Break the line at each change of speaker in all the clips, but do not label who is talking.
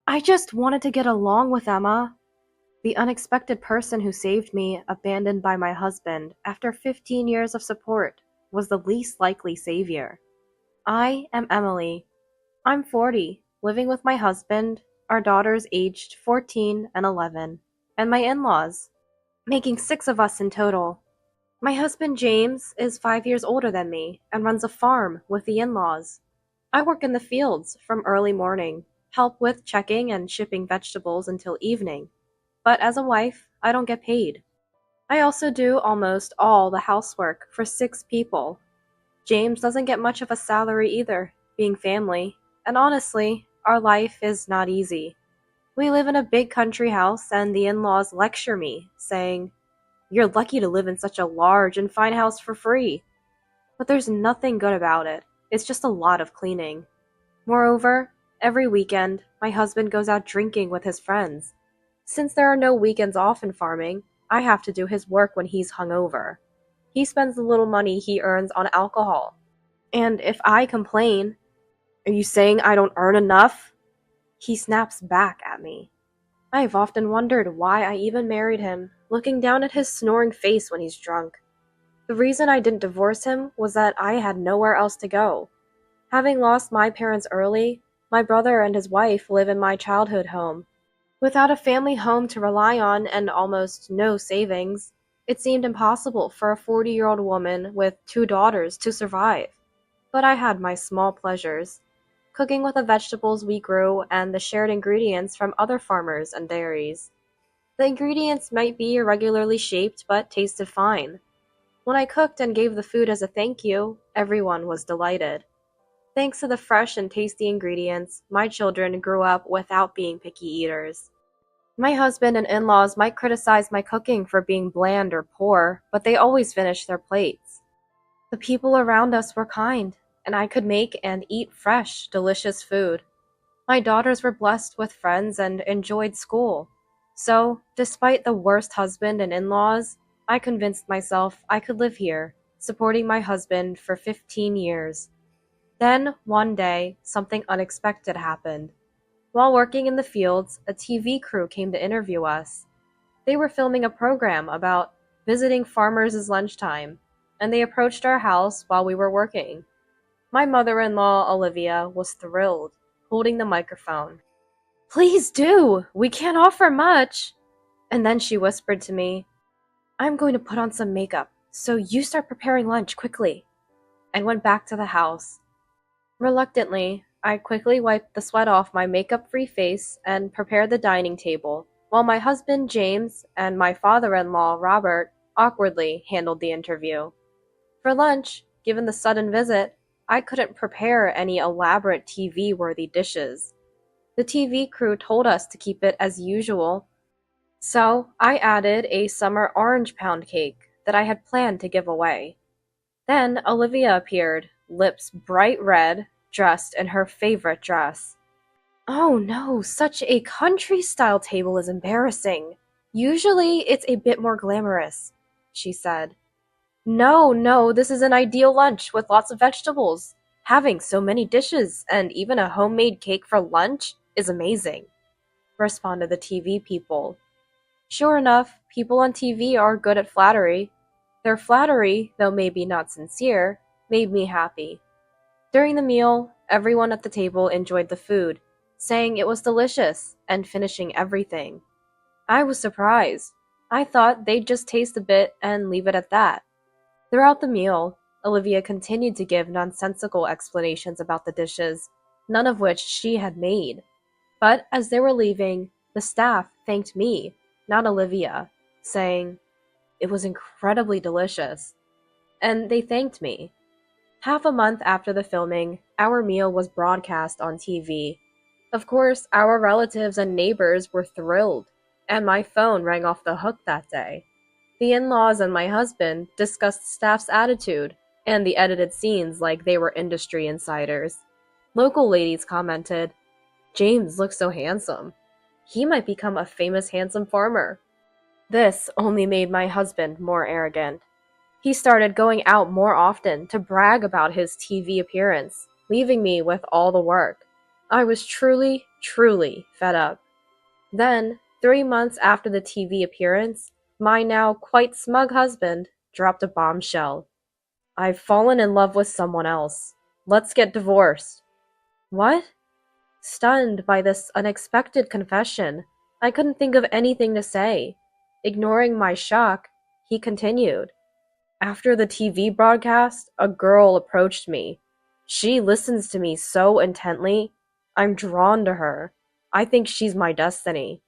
I just wanted to get along with Emma. The unexpected person who saved me, abandoned by my husband after 15 years of support, was the least likely savior. I am Emily. I'm 40, living with my husband, our daughters aged 14 and 11, and my in-laws, making 6 of us in total. My husband James is 5 years older than me and runs a farm with the in-laws. I work in the fields from early morning, help with checking and shipping vegetables until evening, but as a wife, I don't get paid. I also do almost all the housework for 6 people. James doesn't get much of a salary either, being family, and honestly, our life is not easy. We live in a big country house, and the in-laws lecture me, saying, "You're lucky to live in such a large and fine house for free." But there's nothing good about it. It's just a lot of cleaning. Moreover, every weekend, my husband goes out drinking with his friends. Since there are no weekends off in farming, I have to do his work when he's hungover. He spends the little money he earns on alcohol. And if I complain, "Are you saying I don't earn enough?" he snaps back at me. I've often wondered why I even married him, looking down at his snoring face when he's drunk. The reason I didn't divorce him was that I had nowhere else to go. Having lost my parents early, my brother and his wife live in my childhood home. Without a family home to rely on and almost no savings, it seemed impossible for a 40-year-old woman with 2 daughters to survive. But I had my small pleasures, cooking with the vegetables we grew and the shared ingredients from other farmers and dairies. The ingredients might be irregularly shaped but tasted fine. When I cooked and gave the food as a thank you, everyone was delighted. Thanks to the fresh and tasty ingredients, my children grew up without being picky eaters. My husband and in-laws might criticize my cooking for being bland or poor, but they always finished their plates. The people around us were kind, and I could make and eat fresh, delicious food. My daughters were blessed with friends and enjoyed school. So, despite the worst husband and in-laws, I convinced myself I could live here, supporting my husband for 15 years. Then, one day, something unexpected happened. While working in the fields, a TV crew came to interview us. They were filming a program about visiting farmers' lunchtime, and they approached our house while we were working. My mother-in-law, Olivia, was thrilled, holding the microphone. "Please do! We can't offer much!" And then she whispered to me, "I'm going to put on some makeup, so you start preparing lunch quickly," and went back to the house. Reluctantly, I quickly wiped the sweat off my makeup-free face and prepared the dining table, while my husband James and my father-in-law Robert awkwardly handled the interview. For lunch, given the sudden visit, I couldn't prepare any elaborate TV-worthy dishes. The TV crew told us to keep it as usual, so I added a summer orange pound cake that I had planned to give away. Then Olivia appeared, lips bright red, dressed in her favorite dress. "Oh no, such a country-style table is embarrassing. Usually it's a bit more glamorous," she said. "No, no, this is an ideal lunch with lots of vegetables. Having so many dishes and even a homemade cake for lunch is amazing," responded the TV people. Sure enough, people on TV are good at flattery. Their flattery, though maybe not sincere, made me happy. During the meal, everyone at the table enjoyed the food, saying it was delicious and finishing everything. I was surprised. I thought they'd just taste a bit and leave it at that. Throughout the meal, Olivia continued to give nonsensical explanations about the dishes, none of which she had made. But as they were leaving, the staff thanked me, not Olivia, saying, "It was incredibly delicious." And they thanked me. Half a month after the filming, our meal was broadcast on TV. Of course, our relatives and neighbors were thrilled, and my phone rang off the hook that day. The in-laws and my husband discussed staff's attitude and the edited scenes like they were industry insiders. Local ladies commented, "James looks so handsome. He might become a famous handsome farmer." This only made my husband more arrogant. He started going out more often to brag about his TV appearance, leaving me with all the work. I was truly, truly fed up. Then, 3 months after the TV appearance, my now quite smug husband dropped a bombshell. I've fallen in love with someone else. Let's get divorced. What? Stunned by this unexpected confession, I couldn't think of anything to say. Ignoring my shock, he continued. After the TV broadcast, a girl approached me. She listens to me so intently. I'm drawn to her. I think she's my destiny.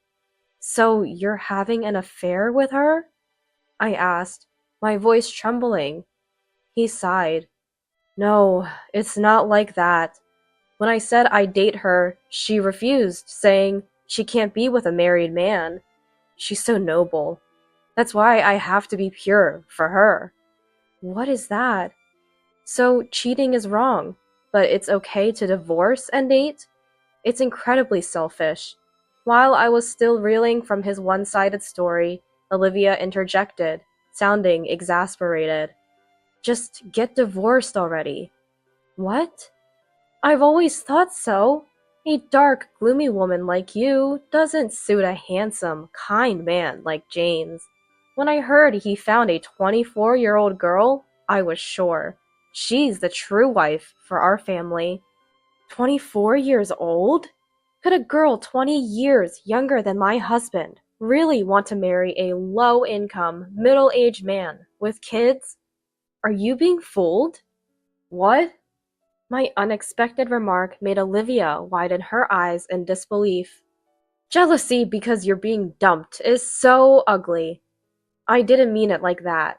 So you're having an affair with her? I asked, my voice trembling. He sighed. No, it's not like that. When I said I'd date her, she refused, saying she can't be with a married man. She's so noble. That's why I have to be pure for her. What is that? So cheating is wrong, but it's okay to divorce and date? It's incredibly selfish. While I was still reeling from his one-sided story, Olivia interjected, sounding exasperated. Just get divorced already. What? I've always thought so. A dark, gloomy woman like you doesn't suit a handsome, kind man like James. When I heard he found a 24-year-old girl, I was sure. She's the true wife for our family. 24 years old? Could a girl 20 years younger than my husband really want to marry a low-income, middle-aged man with kids? Are you being fooled? What? My unexpected remark made Olivia widen her eyes in disbelief. Jealousy because you're being dumped is so ugly. I didn't mean it like that.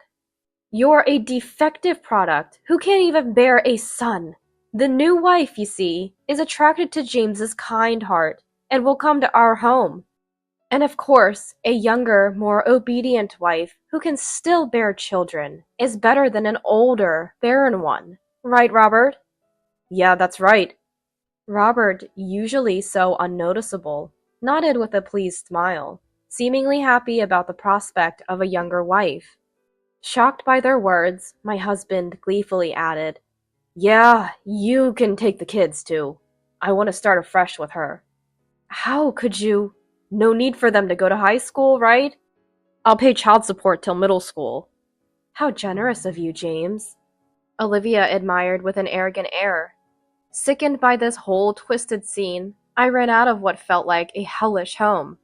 You're a defective product who can't even bear a son. The new wife, you see, is attracted to James's kind heart and will come to our home. And of course, a younger, more obedient wife who can still bear children is better than an older, barren one. Right, Robert? Yeah, that's right. Robert, usually so unnoticeable, nodded with a pleased smile, seemingly happy about the prospect of a younger wife. Shocked by their words, my husband gleefully added, Yeah, you can take the kids too. I want to start afresh with her. How could you? No need for them to go to high school, right? I'll pay child support till middle school. How generous of you, James. Olivia admired with an arrogant air. Sickened by this whole twisted scene, I ran out of what felt like a hellish home.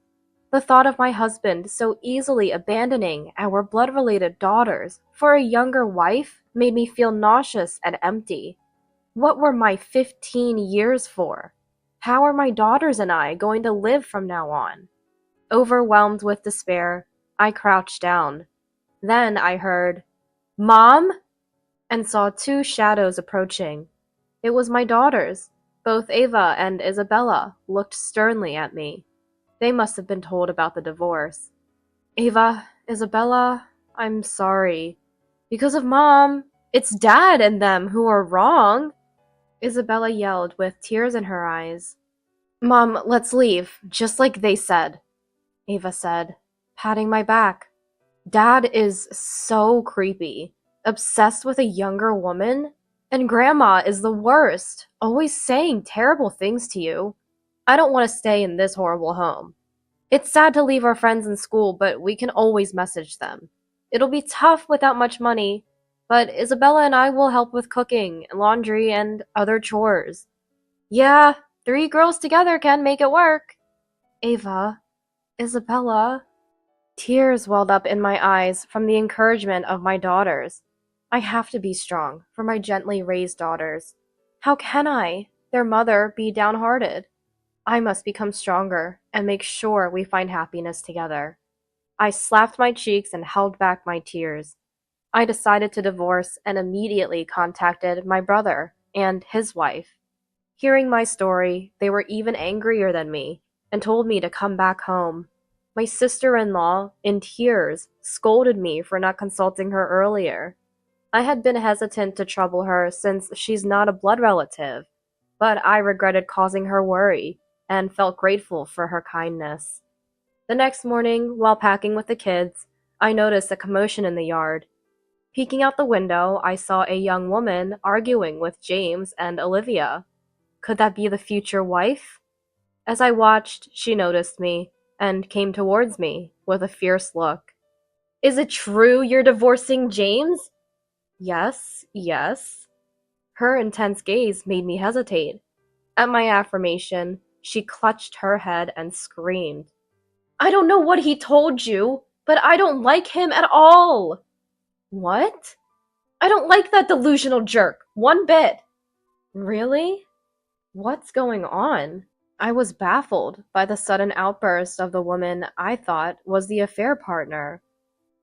The thought of my husband so easily abandoning our blood-related daughters for a younger wife made me feel nauseous and empty. What were my 15 years for? How are my daughters and I going to live from now on? Overwhelmed with despair, I crouched down. Then I heard, Mom? And saw two shadows approaching. It was my daughters. Both Ava and Isabella looked sternly at me. They must have been told about the divorce. Ava, Isabella, I'm sorry. Because of Mom, it's Dad and them who are wrong. Isabella yelled with tears in her eyes. Mom, let's leave, just like they said, Ava said, patting my back. Dad is so creepy, obsessed with a younger woman, and Grandma is the worst, always saying terrible things to you. I don't want to stay in this horrible home. It's sad to leave our friends in school, but we can always message them. It'll be tough without much money, but Isabella and I will help with cooking, laundry, and other chores. Yeah, 3 girls together can make it work. Ava, Isabella. Tears welled up in my eyes from the encouragement of my daughters. I have to be strong for my gently raised daughters. How can I, their mother, be downhearted? I must become stronger and make sure we find happiness together. I slapped my cheeks and held back my tears. I decided to divorce and immediately contacted my brother and his wife. Hearing my story, they were even angrier than me and told me to come back home. My sister-in-law, in tears, scolded me for not consulting her earlier. I had been hesitant to trouble her since she's not a blood relative, but I regretted causing her worry and felt grateful for her kindness. The next morning, while packing with the kids, I noticed a commotion in the yard. Peeking out the window, I saw a young woman arguing with James and Olivia. Could that be the future wife? As I watched, she noticed me and came towards me with a fierce look. Is it true you're divorcing James? Yes, yes. Her intense gaze made me hesitate. At my affirmation, she clutched her head and screamed. I don't know what he told you, but I don't like him at all. What? I don't like that delusional jerk, one bit. Really? What's going on? I was baffled by the sudden outburst of the woman I thought was the affair partner.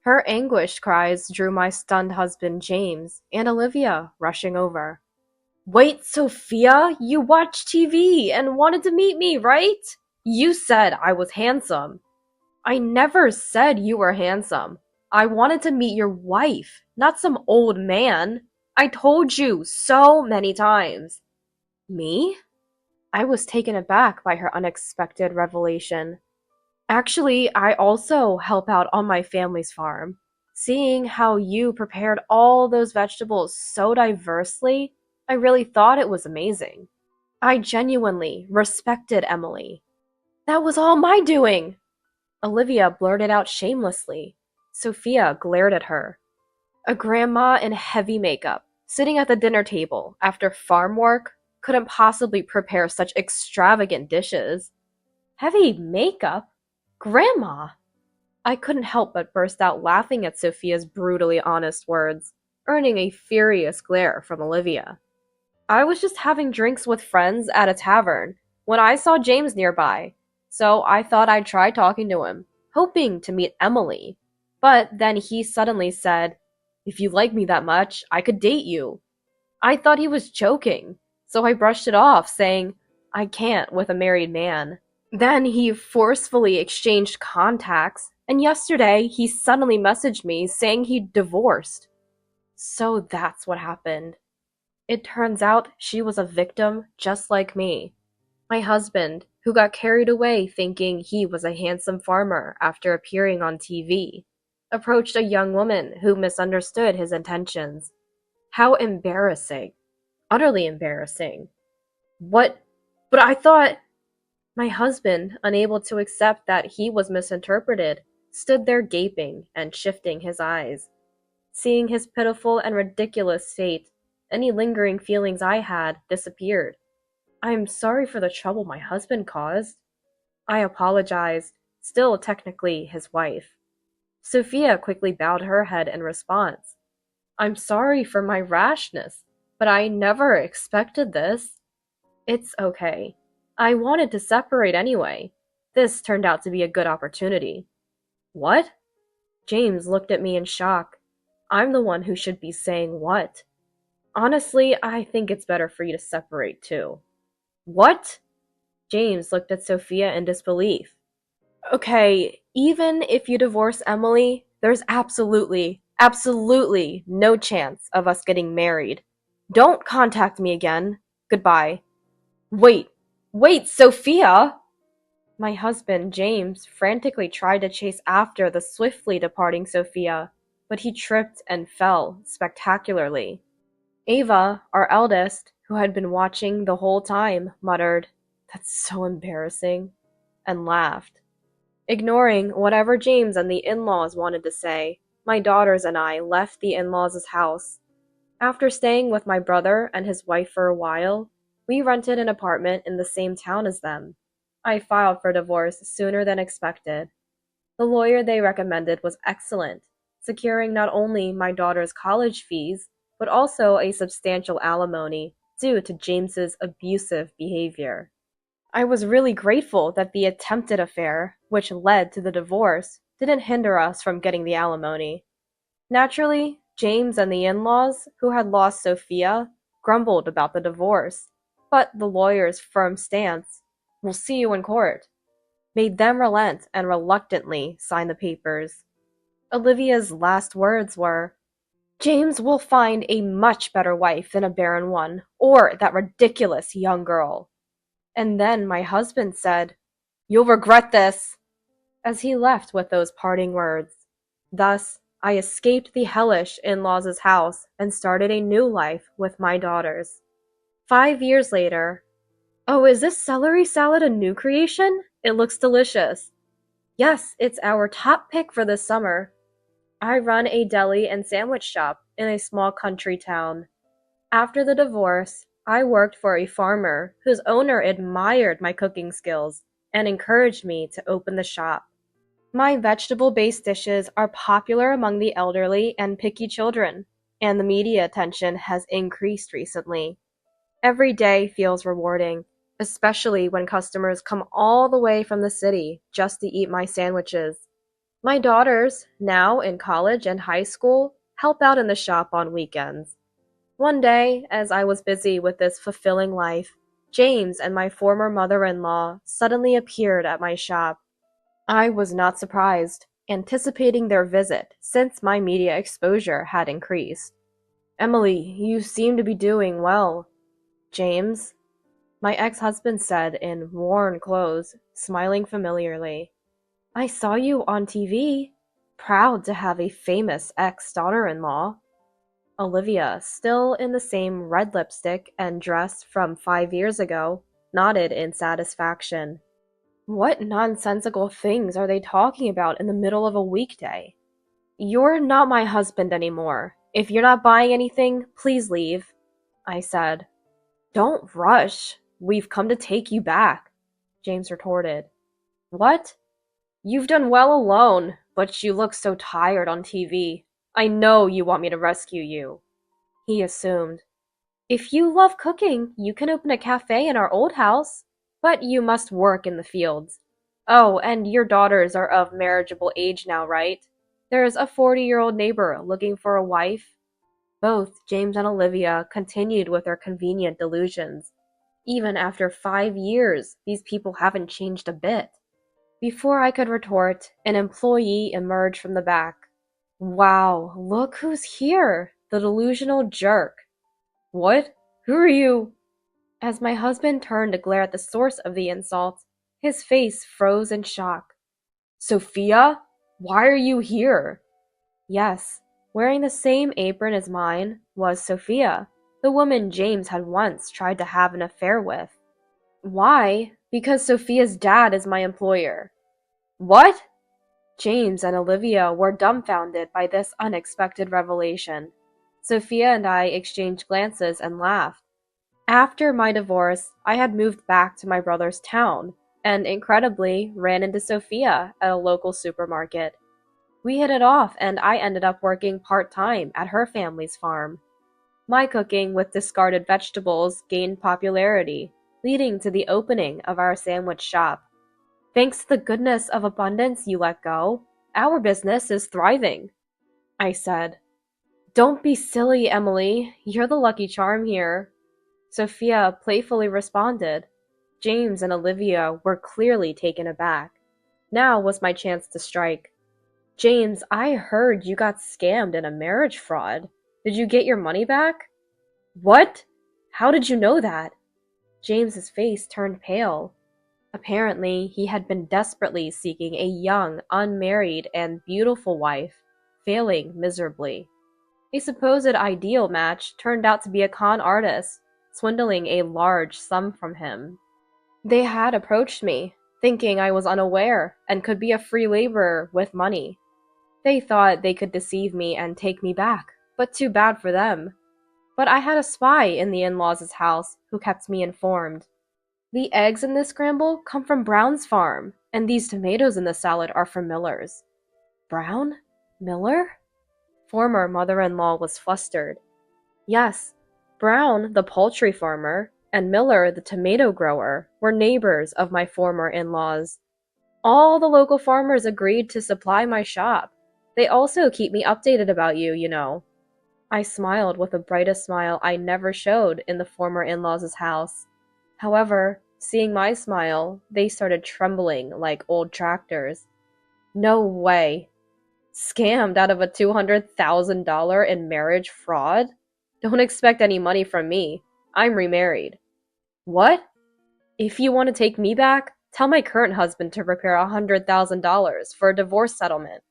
Her anguished cries drew my stunned husband James and Olivia rushing over. Wait, Sophia, you watched TV and wanted to meet me, right? You said I was handsome. I never said you were handsome. I wanted to meet your wife, not some old man. I told you so many times. Me? I was taken aback by her unexpected revelation. Actually, I also help out on my family's farm. Seeing how you prepared all those vegetables so diversely, I really thought it was amazing. I genuinely respected Emily. That was all my doing! Olivia blurted out shamelessly. Sophia glared at her. A grandma in heavy makeup, sitting at the dinner table after farm work, couldn't possibly prepare such extravagant dishes. Heavy makeup? Grandma! I couldn't help but burst out laughing at Sophia's brutally honest words, earning a furious glare from Olivia. I was just having drinks with friends at a tavern when I saw James nearby, so I thought I'd try talking to him, hoping to meet Emily. But then he suddenly said, If you like me that much, I could date you. I thought he was joking, so I brushed it off, saying, I can't with a married man. Then he forcefully exchanged contacts, and yesterday he suddenly messaged me saying he'd divorced. So that's what happened. It turns out she was a victim just like me. My husband, who got carried away thinking he was a handsome farmer after appearing on TV, approached a young woman who misunderstood his intentions. How embarrassing. Utterly embarrassing. What? But I thought... My husband, unable to accept that he was misinterpreted, stood there gaping and shifting his eyes. Seeing his pitiful and ridiculous fate, any lingering feelings I had disappeared. I'm sorry for the trouble my husband caused. I apologized, still technically his wife. Sophia quickly bowed her head in response. I'm sorry for my rashness, but I never expected this. It's okay. I wanted to separate anyway. This turned out to be a good opportunity. What? James looked at me in shock. I'm the one who should be saying what. Honestly, I think it's better for you to separate too. What? James looked at Sophia in disbelief. Okay, even if you divorce Emily, there's absolutely no chance of us getting married. Don't contact me again. Goodbye. Wait, Sophia! My husband, James, frantically tried to chase after the swiftly departing Sophia, but he tripped and fell spectacularly. Ava, our eldest, who had been watching the whole time, muttered, That's so embarrassing, and laughed. Ignoring whatever James and the in-laws wanted to say, my daughters and I left the in-laws' house. After staying with my brother and his wife for a while, we rented an apartment in the same town as them. I filed for divorce sooner than expected. The lawyer they recommended was excellent, securing not only my daughter's college fees, but also a substantial alimony due to James's abusive behavior. I was really grateful that the attempted affair, which led to the divorce, didn't hinder us from getting the alimony. Naturally, James and the in-laws, who had lost Sophia, grumbled about the divorce, but the lawyer's firm stance, "We'll see you in court," made them relent and reluctantly sign the papers. Olivia's last words were, "James will find a much better wife than a barren one, or that ridiculous young girl." And then my husband said, "You'll regret this," as he left with those parting words. Thus, I escaped the hellish in-laws' house and started a new life with my daughters. 5 years later, Oh, is this celery salad a new creation? It looks delicious. Yes, it's our top pick for this summer. I run a deli and sandwich shop in a small country town. After the divorce, I worked for a farmer whose owner admired my cooking skills and encouraged me to open the shop. My vegetable-based dishes are popular among the elderly and picky children, and the media attention has increased recently. Every day feels rewarding, especially when customers come all the way from the city just to eat my sandwiches. My daughters, now in college and high school, help out in the shop on weekends. One day, as I was busy with this fulfilling life, James and my former mother-in-law suddenly appeared at my shop. I was not surprised, anticipating their visit since my media exposure had increased. Emily, you seem to be doing well. James, my ex-husband said in worn clothes, smiling familiarly. I saw you on TV. Proud to have a famous ex-daughter-in-law. Olivia, still in the same red lipstick and dress from 5 years ago, nodded in satisfaction. What nonsensical things are they talking about in the middle of a weekday? You're not my husband anymore. If you're not buying anything, please leave, I said. Don't rush. We've come to take you back, James retorted. What? You've done well alone, but you look so tired on TV. I know you want me to rescue you, he assumed. If you love cooking, you can open a cafe in our old house, but you must work in the fields. Oh, and your daughters are of marriageable age now, right? There's a 40-year-old neighbor looking for a wife. Both James and Olivia continued with their convenient delusions. Even after 5 years, these people haven't changed a bit. Before I could retort, an employee emerged from the back. Wow, look who's here! The delusional jerk. What? Who are you? As my husband turned to glare at the source of the insult, his face froze in shock. Sophia? Why are you here? Yes, wearing the same apron as mine was Sophia, the woman James had once tried to have an affair with. Why? Because Sophia's dad is my employer. What? James and Olivia were dumbfounded by this unexpected revelation. Sophia and I exchanged glances and laughed. After my divorce, I had moved back to my brother's town, and incredibly ran into Sophia at a local supermarket. We hit it off, and I ended up working part-time at her family's farm. My cooking with discarded vegetables gained popularity, leading to the opening of our sandwich shop. Thanks to the goodness of abundance you let go, our business is thriving, I said. Don't be silly, Emily. You're the lucky charm here, Sophia playfully responded. James and Olivia were clearly taken aback. Now was my chance to strike. James, I heard you got scammed in a marriage fraud. Did you get your money back? What? How did you know that? James's face turned pale. Apparently, he had been desperately seeking a young, unmarried, and beautiful wife, failing miserably. A supposed ideal match turned out to be a con artist, swindling a large sum from him. They had approached me, thinking I was unaware and could be a free laborer with money. They thought they could deceive me and take me back, but too bad for them. But I had a spy in the in-laws' house who kept me informed. The eggs in this scramble come from Brown's farm, and these tomatoes in the salad are from Miller's. Brown? Miller? Former mother-in-law was flustered. Yes, Brown, the poultry farmer, and Miller, the tomato grower, were neighbors of my former in-laws. All the local farmers agreed to supply my shop. They also keep me updated about you, you know. I smiled with the brightest smile I never showed in the former in-laws' house. However, seeing my smile, they started trembling like old tractors. No way. Scammed out of a $200,000 in marriage fraud? Don't expect any money from me. I'm remarried. What? If you want to take me back, tell my current husband to prepare $100,000 for a divorce settlement.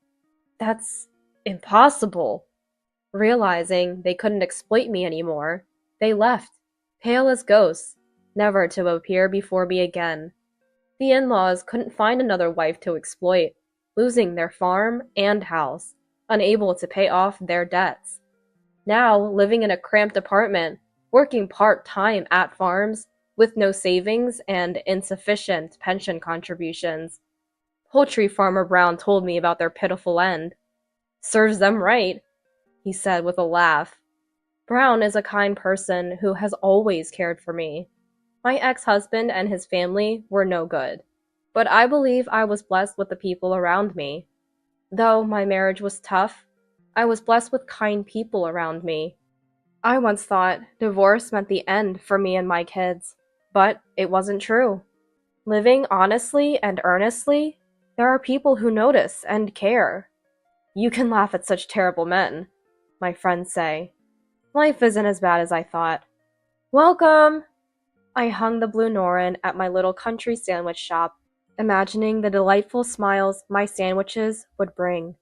That's impossible. Realizing they couldn't exploit me anymore, they left, pale as ghosts. never to appear before me again. The in-laws couldn't find another wife to exploit, losing their farm and house, unable to pay off their debts. Now, living in a cramped apartment, working part-time at farms, with no savings and insufficient pension contributions. Poultry farmer Brown told me about their pitiful end. "Serves them right," he said with a laugh. Brown is a kind person who has always cared for me. My ex-husband and his family were no good, but I believe I was blessed with the people around me. Though my marriage was tough, I was blessed with kind people around me. I once thought divorce meant the end for me and my kids, but it wasn't true. Living honestly and earnestly, there are people who notice and care. "You can laugh at such terrible men," my friends say. Life isn't as bad as I thought. "Welcome!" I hung the blue Norin at my little country sandwich shop, imagining the delightful smiles my sandwiches would bring.